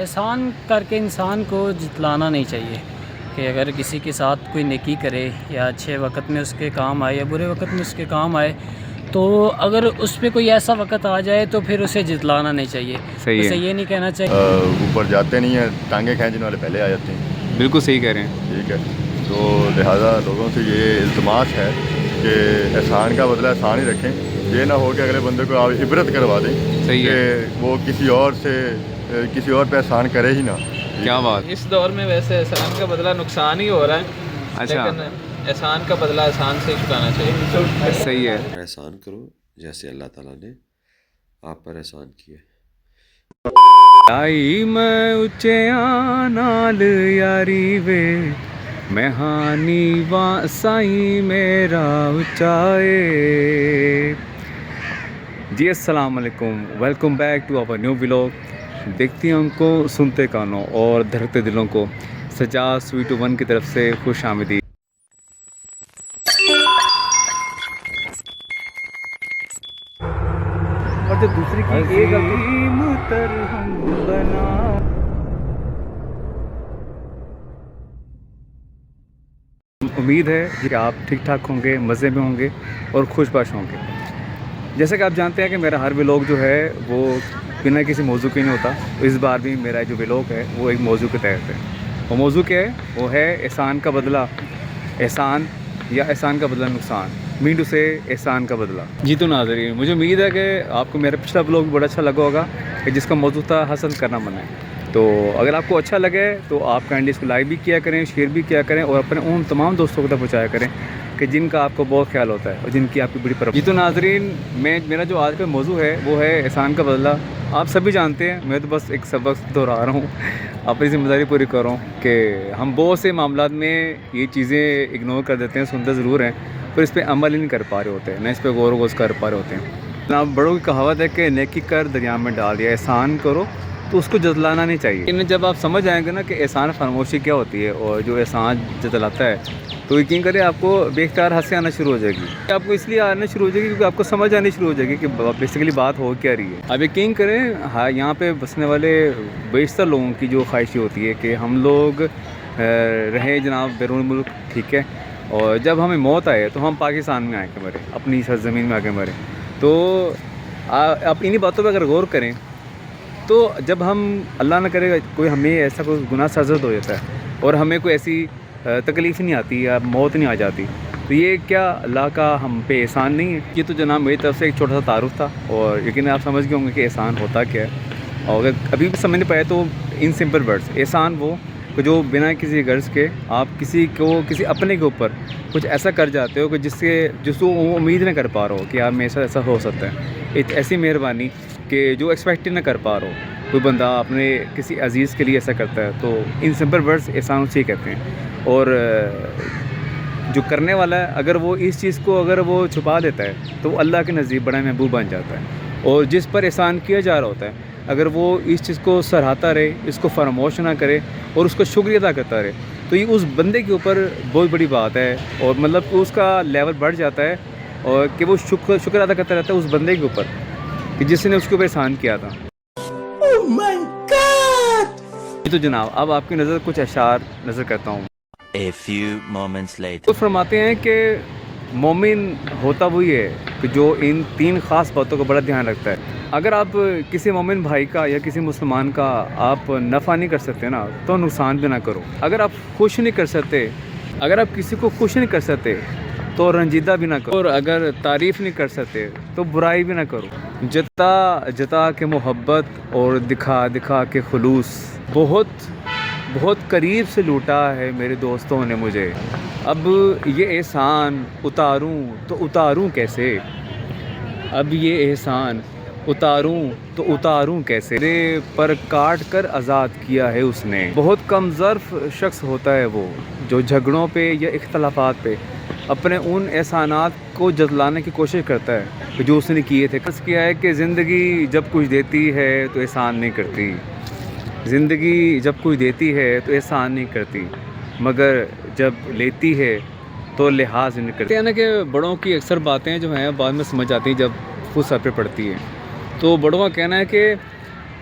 احسان کر کے انسان کو جتلانا نہیں چاہیے کہ اگر کسی کے ساتھ کوئی نیکی کرے یا اچھے وقت میں اس کے کام آئے یا برے وقت میں اس کے کام آئے، تو اگر اس پہ کوئی ایسا وقت آ جائے تو پھر اسے جتلانا نہیں چاہیے. اسے یہ نہیں کہنا چاہیے اوپر جاتے نہیں ہیں، ٹانگیں کھینچنے والے پہلے آ جاتے ہیں. بالکل صحیح کہہ رہے ہیں. ٹھیک ہے، تو لہٰذا لوگوں سے یہ التماس ہے کہ احسان کا بدلہ احسان ہی رکھیں. یہ نہ ہو کہ اگلے بندے کو آپ عبرت کروا دیں کہ وہ کسی اور پہ احسان کرے ہی نہ. کیا بات. اس دور میں ویسے احسان کا بدلہ نقصان ہی ہو رہا ہے. اچھا، لیکن احسان کا بدلہ احسان سے ہی چکانا چاہیے. صحیح ہے. احسان کرو جیسے اللہ تعالیٰ نے آپ پر احسان کیا. آئی میں اچیاں نال یاری وے میں ہانی وا سائی میرا اچائے. جی السلام علیکم، welcome back to our new vlog. دیکھتی ہوں کو سنتے کانوں اور دھڑکتے دلوں کو سجاد سویٹ ون کی طرف سے خوش آمدید. اور جو دوسری کی ایک امید ہے کہ آپ ٹھیک ٹھاک ہوں گے، مزے میں ہوں گے اور خوش باش ہوں گے. جیسے کہ آپ جانتے ہیں کہ میرا ہر ولاگ جو ہے وہ بنا کسی موضوع کے نہیں ہوتا. اس بار بھی میرا جو ولاگ ہے وہ ایک موضوع کے تحت ہے. وہ موضوع کیا ہے؟ وہ ہے احسان کا بدلہ احسان یا احسان کا بدلہ نقصان. مین ٹو سے احسان کا بدلہ. جی تو ناظرین، مجھے امید ہے کہ آپ کو میرا پچھلا ولاگ بڑا اچھا لگا ہوگا کہ جس کا موضوع تھا حسد کرنا منع ہے. تو اگر آپ کو اچھا لگے تو آپ کائنڈلی اس کو لائک بھی کیا کریں، شیئر بھی کیا کریں اور اپنے ان تمام دوستوں کو تک پہنچایا کریں کہ جن کا آپ کو بہت خیال ہوتا ہے اور جن کی آپ کی بڑی پرواہ. جی تو ناظرین، میرا جو آج کا موضوع ہے وہ ہے احسان کا بدلہ. آپ سبھی جانتے ہیں، میں تو بس ایک سبق دہرا رہا ہوں، اپنی ذمہ داری پوری کر رہا ہوں کہ ہم بہت سے معاملات میں یہ چیزیں اگنور کر دیتے ہیں، سنتے ضرور ہیں پر اس پہ عمل ہی نہیں کر پا رہے ہوتے ہیں، نہ اس پہ غور و غوض کر پا رہے ہوتے ہیں. جناب بڑوں کی کہاوت ہے کہ نیکی کر دریا میں ڈال دیا، احسان کرو تو اس کو جتلانا نہیں چاہیے. لیکن جب آپ سمجھ آئیں گے نا کہ احسان فراموشی کیا ہوتی ہے اور جو احسان جتلاتا ہے تو یقین کریں آپ کو بے اختیار ہنسی آنا شروع ہو جائے گی. آپ کو اس لیے آنا شروع ہو جائے گی کیونکہ آپ کو سمجھ آنی شروع ہو جائے گی کہ بیسیکلی بات ہو کیا رہی ہے. آپ یقین کریں، ہاں یہاں پہ بسنے والے بیشتر لوگوں کی جو خواہش ہوتی ہے کہ ہم لوگ رہیں جناب بیرون ملک، ٹھیک ہے، اور جب ہمیں موت آئے تو ہم پاکستان میں آ کے مرے، اپنی سرزمین میں آ کے مرے. تو آپ انہی باتوں پہ اگر غور کریں تو جب ہم اللہ نہ کرے کوئی ہمیں ایسا کوئی گناہ سرزد ہو جاتا ہے اور ہمیں کوئی ایسی تکلیف نہیں آتی یا موت نہیں آ جاتی تو یہ کیا اللہ کا ہم پہ احسان نہیں ہے؟ یہ تو جناب میری طرف سے ایک چھوٹا سا تعارف تھا اور یقین آپ سمجھ گئے ہوں گے کہ احسان ہوتا کیا ہے. اور اگر ابھی بھی سمجھ نہیں پائے تو ان سمپل ورڈس، احسان وہ جو بنا کسی غرض کے آپ کسی اپنے کے اوپر کچھ ایسا کر جاتے ہو کہ جس کو وہ امید نہ کر پا رہا ہو کہ آپ میں ایسا ہو سکتا ہے. ایک ایسی مہربانی کہ جو ایکسپیکٹ نہ کر پا رہا ہو کوئی بندہ اپنے کسی عزیز کے لیے ایسا کرتا ہے تو ان سمپل ورڈس احسان اسی کہتے ہیں. اور جو کرنے والا ہے اگر وہ اس چیز کو اگر وہ چھپا دیتا ہے تو وہ اللہ کے نزدیک بڑا محبوب بن جاتا ہے. اور جس پر احسان کیا جا رہا ہوتا ہے اگر وہ اس چیز کو سراہتا رہے، اس کو فراموش نہ کرے اور اس کو شکریہ ادا کرتا رہے تو یہ اس بندے کے اوپر بہت بڑی بات ہے. اور مطلب کہ اس کا لیول بڑھ جاتا ہے اور کہ وہ شکر ادا کرتا رہتا ہے اس بندے کے اوپر کہ جس نے اس کے اوپر احسان کیا تھا. تو جناب اب آپ کی نظر کچھ اشعار نظر کرتا ہوں. A few moments later. وہ فرماتے ہیں کہ مومن ہوتا وہی ہے کہ جو ان تین خاص باتوں کا بڑا دھیان رکھتا ہے. اگر آپ کسی مومن بھائی کا یا کسی مسلمان کا آپ نفع نہیں کر سکتے نا تو نقصان بھی نہ کرو. اگر آپ خوش نہیں کر سکتے، اگر آپ کسی کو خوش نہیں کر سکتے تو رنجیدہ بھی نہ کرو. اور اگر تعریف نہیں کر سکتے تو برائی بھی نہ کرو. جتا کے محبت اور دکھا کے خلوص بہت قریب سے لوٹا ہے میرے دوستوں نے مجھے. اب یہ احسان اتاروں تو اتاروں کیسے؟ اب یہ احسان اتاروں تو اتاروں کیسے؟ میرے پر کاٹ کر آزاد کیا ہے اس نے. بہت کم ظرف شخص ہوتا ہے وہ جو جھگڑوں پہ یا اختلافات پہ اپنے ان احسانات کو جتلانے کی کوشش کرتا ہے جو اس نے کیے تھے. بس کیا ہے کہ زندگی جب کچھ دیتی ہے تو احسان نہیں کرتی، زندگی جب کچھ دیتی ہے تو احسان نہیں کرتی، مگر جب لیتی ہے تو لحاظ نہیں کرتی. یعنی کہ بڑوں کی اکثر باتیں جو ہیں بعد میں سمجھ آتی ہیں جب خود سر پہ پڑتی ہیں. تو بڑوں کا کہنا ہے کہ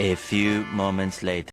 A few moments later.